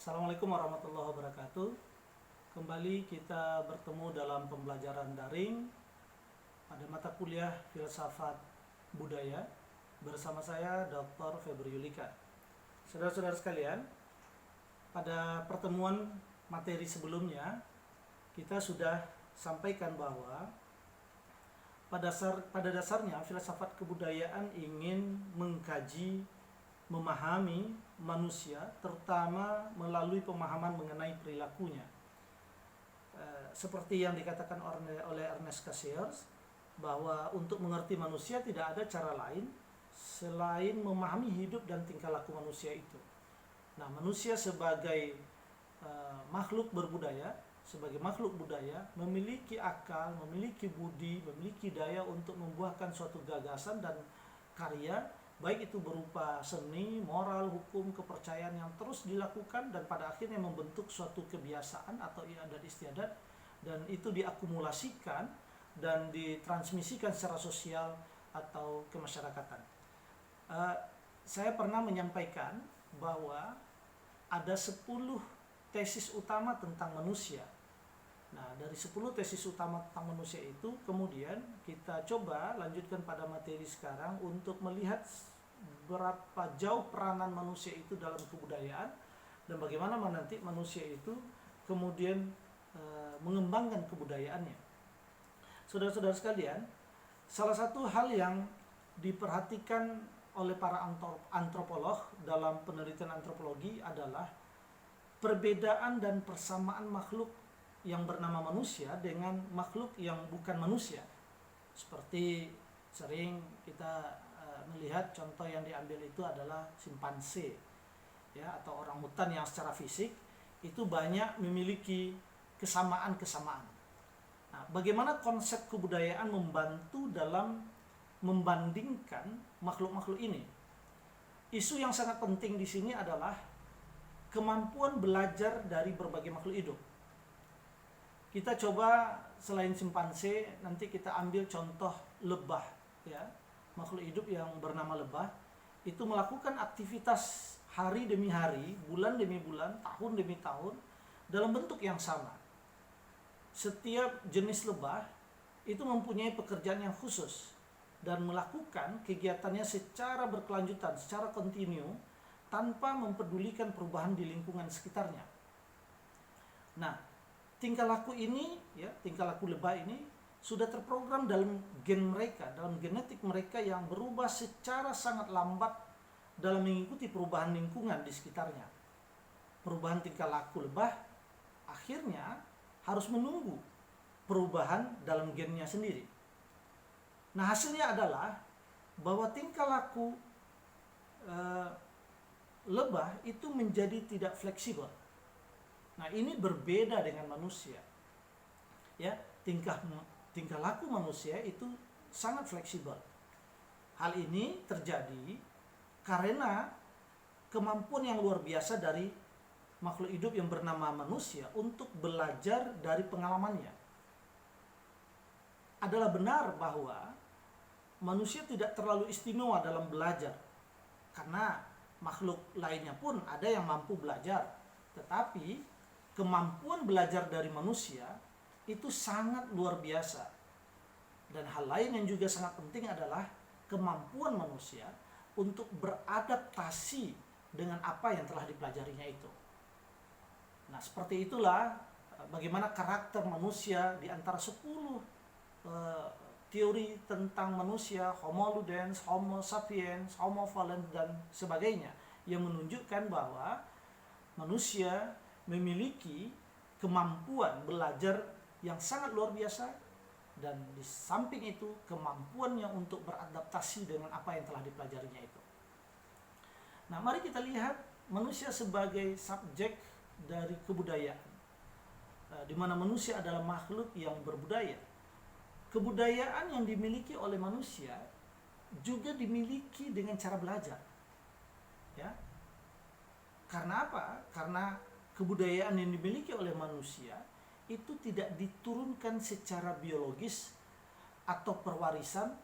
Assalamualaikum warahmatullahi wabarakatuh. Kembali kita bertemu dalam pembelajaran daring pada mata kuliah Filsafat Budaya bersama saya Dr. Febri Yulika. Saudara-saudara sekalian, pada pertemuan materi sebelumnya kita sudah sampaikan bahwa pada dasarnya filsafat kebudayaan ingin mengkaji, memahami manusia, terutama melalui pemahaman mengenai perilakunya. Seperti yang dikatakan oleh Ernest Cassirer, bahwa untuk mengerti manusia tidak ada cara lain selain memahami hidup dan tingkah laku manusia itu. Nah, manusia sebagai makhluk berbudaya, sebagai makhluk budaya, memiliki akal, memiliki budi, memiliki daya untuk membuahkan suatu gagasan dan karya, baik itu berupa seni, moral, hukum, kepercayaan yang terus dilakukan dan pada akhirnya membentuk suatu kebiasaan atau iadat istiadat, dan itu diakumulasikan dan ditransmisikan secara sosial atau kemasyarakatan. Saya pernah menyampaikan bahwa ada 10 tesis utama tentang manusia. Nah, dari 10 tesis utama tentang manusia itu kemudian kita coba lanjutkan pada materi sekarang untuk melihat berapa jauh peranan manusia itu dalam kebudayaan dan bagaimana nanti manusia itu kemudian mengembangkan kebudayaannya. Saudara-saudara sekalian, salah satu hal yang diperhatikan oleh para antropolog dalam penelitian antropologi adalah perbedaan dan persamaan makhluk yang bernama manusia dengan makhluk yang bukan manusia. Seperti sering kita melihat contoh yang diambil itu adalah simpanse, ya, atau orang hutan yang secara fisik itu banyak memiliki kesamaan-kesamaan. Nah, bagaimana konsep kebudayaan membantu dalam membandingkan makhluk-makhluk ini? Isu yang sangat penting di sini adalah kemampuan belajar dari berbagai makhluk hidup. Kita coba selain simpanse, nanti kita ambil contoh lebah, ya. Makhluk hidup yang bernama lebah itu melakukan aktivitas hari demi hari, bulan demi bulan, tahun demi tahun dalam bentuk yang sama. Setiap jenis lebah itu mempunyai pekerjaan yang khusus dan melakukan kegiatannya secara berkelanjutan, secara kontinu, tanpa mempedulikan perubahan di lingkungan sekitarnya. Nah, tingkah laku ini, ya, tingkah laku lebah ini sudah terprogram dalam gen mereka, dalam genetik mereka yang berubah secara sangat lambat dalam mengikuti perubahan lingkungan di sekitarnya. Perubahan tingkah laku lebah akhirnya harus menunggu perubahan dalam gennya sendiri. Nah, hasilnya adalah bahwa tingkah laku lebah itu menjadi tidak fleksibel. Nah, ini berbeda dengan manusia. Ya, tingkah laku manusia itu sangat fleksibel. Hal ini terjadi karena kemampuan yang luar biasa dari makhluk hidup yang bernama manusia untuk belajar dari pengalamannya. Adalah benar bahwa manusia tidak terlalu istimewa dalam belajar, karena makhluk lainnya pun ada yang mampu belajar, tetapi kemampuan belajar dari manusia itu sangat luar biasa. Dan hal lain yang juga sangat penting adalah kemampuan manusia untuk beradaptasi dengan apa yang telah dipelajarinya itu. Nah, seperti itulah bagaimana karakter manusia di antara 10 teori tentang manusia, Homo ludens, Homo sapiens, Homo valens, dan sebagainya, yang menunjukkan bahwa manusia memiliki kemampuan belajar yang sangat luar biasa, dan di samping itu kemampuannya untuk beradaptasi dengan apa yang telah dipelajarinya itu. Nah, mari kita lihat manusia sebagai subjek dari kebudayaan, di mana manusia adalah makhluk yang berbudaya. Kebudayaan yang dimiliki oleh manusia juga dimiliki dengan cara belajar, ya. Karena apa? Karena kebudayaan yang dimiliki oleh manusia itu tidak diturunkan secara biologis atau perwarisan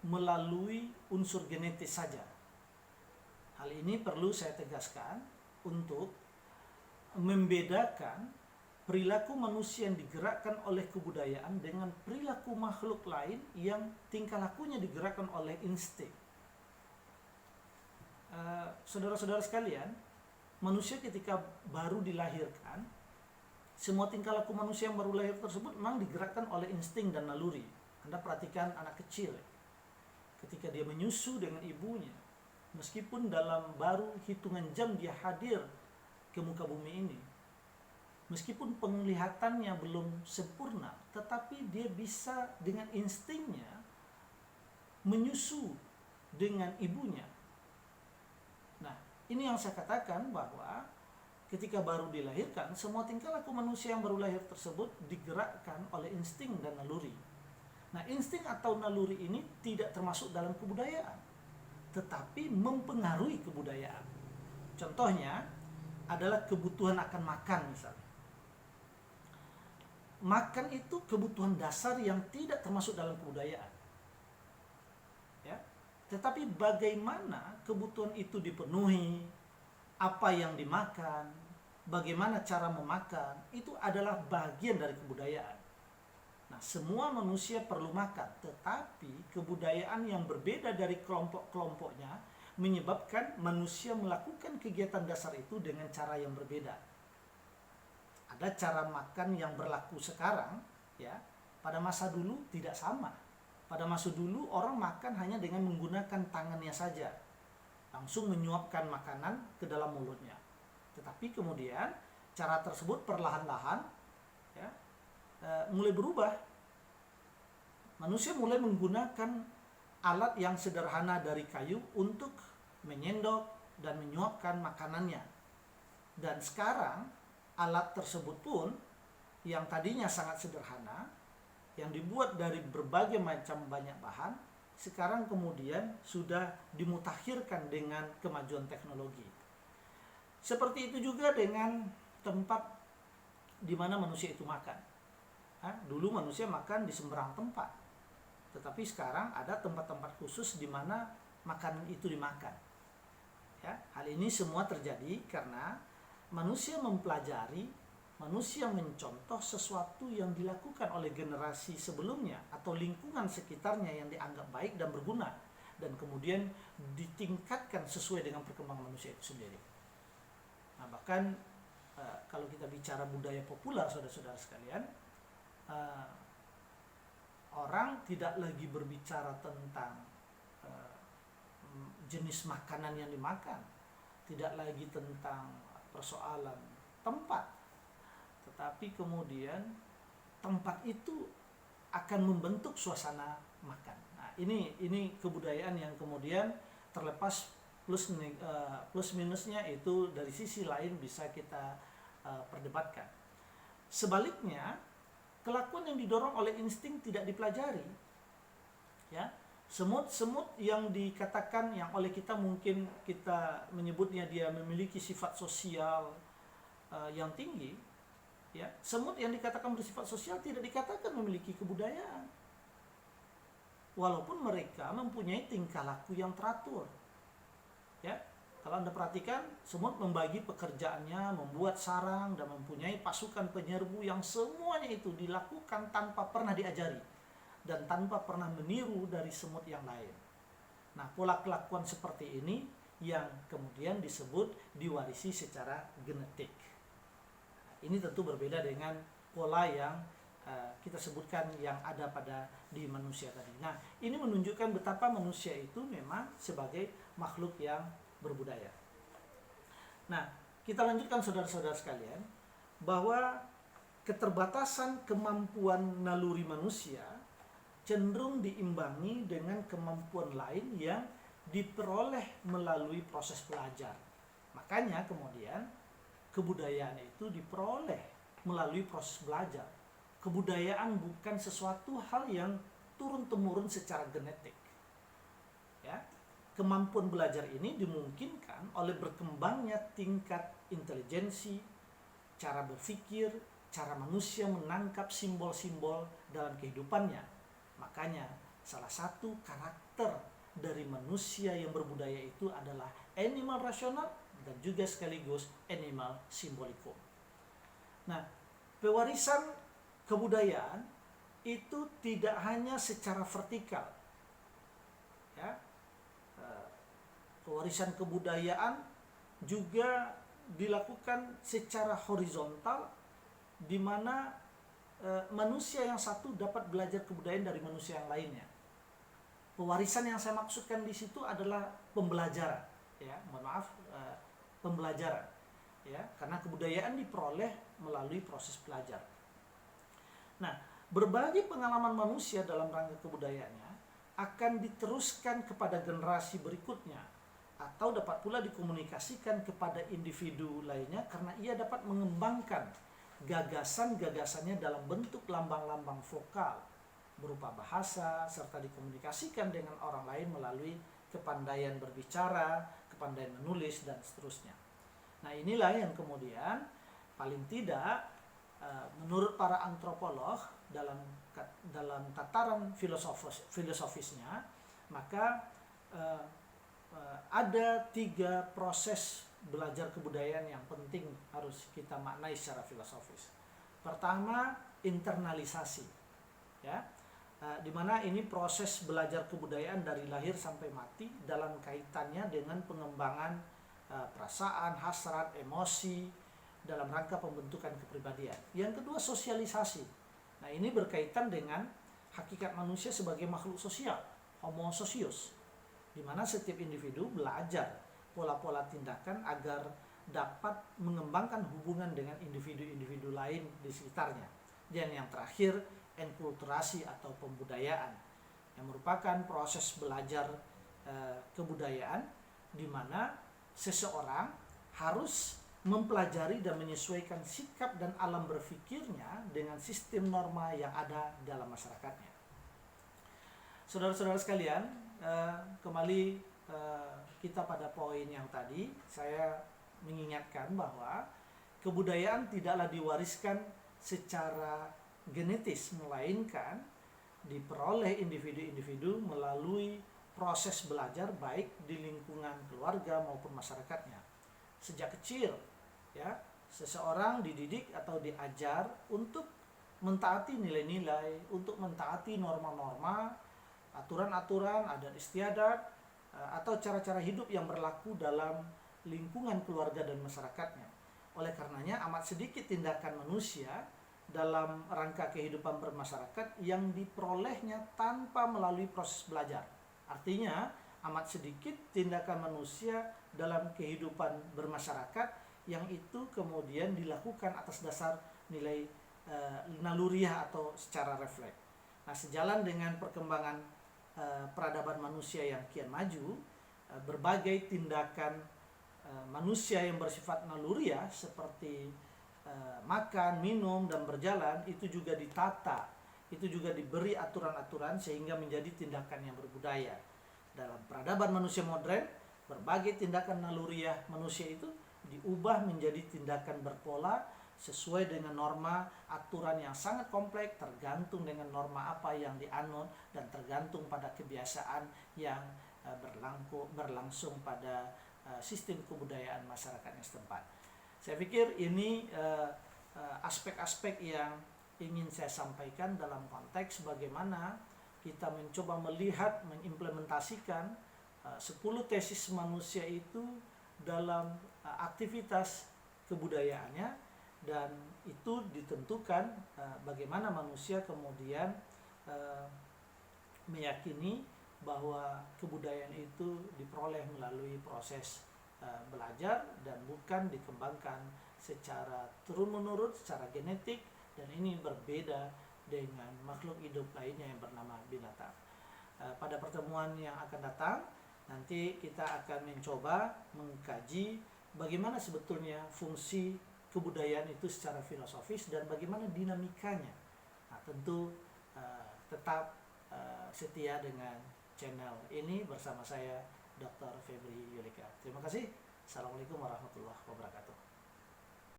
melalui unsur genetis saja. Hal ini perlu saya tegaskan untuk membedakan perilaku manusia yang digerakkan oleh kebudayaan dengan perilaku makhluk lain yang tingkah lakunya digerakkan oleh insting. Saudara-saudara sekalian, manusia ketika baru dilahirkan, semua tingkah laku manusia yang baru lahir tersebut memang digerakkan oleh insting dan naluri. Anda perhatikan anak kecil, ketika dia menyusu dengan ibunya, meskipun dalam baru hitungan jam dia hadir ke muka bumi ini, meskipun penglihatannya belum sempurna, tetapi dia bisa dengan instingnya menyusu dengan ibunya. Nah, ini yang saya katakan bahwa ketika baru dilahirkan, semua tingkah laku manusia yang baru lahir tersebut digerakkan oleh insting dan naluri. Nah, insting atau naluri ini tidak termasuk dalam kebudayaan, tetapi mempengaruhi kebudayaan. Contohnya adalah kebutuhan akan makan misalnya. Makan itu kebutuhan dasar yang tidak termasuk dalam kebudayaan. Ya. Tetapi bagaimana kebutuhan itu dipenuhi, apa yang dimakan, bagaimana cara memakan, itu adalah bagian dari kebudayaan. Nah, semua manusia perlu makan, tetapi kebudayaan yang berbeda dari kelompok-kelompoknya menyebabkan manusia melakukan kegiatan dasar itu dengan cara yang berbeda. Ada cara makan yang berlaku sekarang, ya, pada masa dulu tidak sama. Pada masa dulu orang makan hanya dengan menggunakan tangannya saja, langsung menyuapkan makanan ke dalam mulutnya. Tetapi kemudian cara tersebut perlahan-lahan, ya, mulai berubah. Manusia mulai menggunakan alat yang sederhana dari kayu untuk menyendok dan menyuapkan makanannya. Dan sekarang alat tersebut pun yang tadinya sangat sederhana, yang dibuat dari berbagai macam banyak bahan, sekarang kemudian sudah dimutakhirkan dengan kemajuan teknologi. Seperti itu juga dengan tempat di mana manusia itu makan. Dulu manusia makan di sembarang tempat, tetapi sekarang ada tempat-tempat khusus di mana makanan itu dimakan. Ya, hal ini semua terjadi karena manusia mempelajari, manusia mencontoh sesuatu yang dilakukan oleh generasi sebelumnya atau lingkungan sekitarnya yang dianggap baik dan berguna, dan kemudian ditingkatkan sesuai dengan perkembangan manusia itu sendiri. Nah, bahkan kalau kita bicara budaya populer, saudara-saudara sekalian, orang tidak lagi berbicara tentang jenis makanan yang dimakan, tidak lagi tentang persoalan tempat, tetapi kemudian tempat itu akan membentuk suasana makan. Nah, ini kebudayaan yang kemudian terlepas plus minusnya itu dari sisi lain bisa kita perdebatkan. Sebaliknya, kelakuan yang didorong oleh insting tidak dipelajari. Ya, semut-semut yang dikatakan, yang oleh kita mungkin kita menyebutnya dia memiliki sifat sosial yang tinggi, ya, semut yang dikatakan bersifat sosial tidak dikatakan memiliki kebudayaan, walaupun mereka mempunyai tingkah laku yang teratur. Ya, kalau Anda perhatikan, semut membagi pekerjaannya, membuat sarang dan mempunyai pasukan penyerbu yang semuanya itu dilakukan tanpa pernah diajari dan tanpa pernah meniru dari semut yang lain. Nah, pola kelakuan seperti ini yang kemudian disebut diwarisi secara genetik. Ini tentu berbeda dengan pola yang kita sebutkan yang ada di manusia tadi. Nah, ini menunjukkan betapa manusia itu memang sebagai makhluk yang berbudaya. Nah, kita lanjutkan saudara-saudara sekalian, bahwa keterbatasan kemampuan naluri manusia cenderung diimbangi dengan kemampuan lain yang diperoleh melalui proses belajar. Makanya kemudian kebudayaan itu diperoleh melalui proses belajar. Kebudayaan bukan sesuatu hal yang turun-temurun secara genetik. Ya, kemampuan belajar ini dimungkinkan oleh berkembangnya tingkat intelijensi, cara berpikir, cara manusia menangkap simbol-simbol dalam kehidupannya. Makanya salah satu karakter dari manusia yang berbudaya itu adalah animal rasional dan juga sekaligus animal simbolikum. Nah, pewarisan kebudayaan itu tidak hanya secara vertikal, ya. Pewarisan kebudayaan juga dilakukan secara horizontal, di mana manusia yang satu dapat belajar kebudayaan dari manusia yang lainnya. Pewarisan yang saya maksudkan di situ adalah pembelajaran, ya, mohon maaf, pembelajaran, ya, karena kebudayaan diperoleh melalui proses belajar. Nah, berbagai pengalaman manusia dalam rangka kebudayaannya akan diteruskan kepada generasi berikutnya, atau dapat pula dikomunikasikan kepada individu lainnya karena ia dapat mengembangkan gagasan-gagasannya dalam bentuk lambang-lambang vokal berupa bahasa, serta dikomunikasikan dengan orang lain melalui kepandaian berbicara, kepandaian menulis, dan seterusnya. Nah, inilah yang kemudian paling tidak menurut para antropolog dalam tataran filosofisnya, maka ada 3 proses belajar kebudayaan yang penting harus kita maknai secara filosofis. Pertama, internalisasi, ya, di mana ini proses belajar kebudayaan dari lahir sampai mati dalam kaitannya dengan pengembangan perasaan, hasrat, emosi dalam rangka pembentukan kepribadian. Yang kedua, sosialisasi. Nah, ini berkaitan dengan hakikat manusia sebagai makhluk sosial, homo socius, di mana setiap individu belajar pola-pola tindakan agar dapat mengembangkan hubungan dengan individu-individu lain di sekitarnya. Dan yang terakhir, enkulturasi atau pembudayaan, yang merupakan proses belajar kebudayaan di mana seseorang harus mempelajari dan menyesuaikan sikap dan alam berpikirnya dengan sistem norma yang ada dalam masyarakatnya. Saudara-saudara sekalian, kembali kita pada poin yang tadi, saya mengingatkan bahwa kebudayaan tidaklah diwariskan secara genetis, melainkan diperoleh individu-individu melalui proses belajar baik di lingkungan keluarga maupun masyarakatnya. Sejak kecil, ya, seseorang dididik atau diajar untuk mentaati nilai-nilai, untuk mentaati norma-norma, aturan-aturan, adat istiadat, atau cara-cara hidup yang berlaku dalam lingkungan keluarga dan masyarakatnya. Oleh karenanya amat sedikit tindakan manusia dalam rangka kehidupan bermasyarakat yang diperolehnya tanpa melalui proses belajar. Artinya amat sedikit tindakan manusia dalam kehidupan bermasyarakat yang itu kemudian dilakukan atas dasar nilai naluriah atau secara refleks. Nah, sejalan dengan perkembangan peradaban manusia yang kian maju, berbagai tindakan manusia yang bersifat naluriah seperti makan, minum, dan berjalan itu juga ditata, itu juga diberi aturan-aturan sehingga menjadi tindakan yang berbudaya. Dalam peradaban manusia modern, berbagai tindakan naluriah manusia itu diubah menjadi tindakan berpola sesuai dengan norma aturan yang sangat kompleks, tergantung dengan norma apa yang dianut dan tergantung pada kebiasaan yang berlangsung pada sistem kebudayaan masyarakatnya setempat. Saya pikir ini aspek-aspek yang ingin saya sampaikan dalam konteks bagaimana kita mencoba melihat, mengimplementasikan 10 tesis manusia itu dalam aktivitas kebudayaannya, dan itu ditentukan bagaimana manusia kemudian meyakini bahwa kebudayaan itu diperoleh melalui proses belajar dan bukan dikembangkan secara turun-menurun, secara genetik, dan ini berbeda dengan makhluk hidup lainnya yang bernama binatang. Pada pertemuan yang akan datang, nanti kita akan mencoba mengkaji bagaimana sebetulnya fungsi kebudayaan itu secara filosofis dan bagaimana dinamikanya. Nah, tentu tetap setia dengan channel ini bersama saya Dr. Febri Yulika. Terima kasih. Assalamualaikum warahmatullahi wabarakatuh.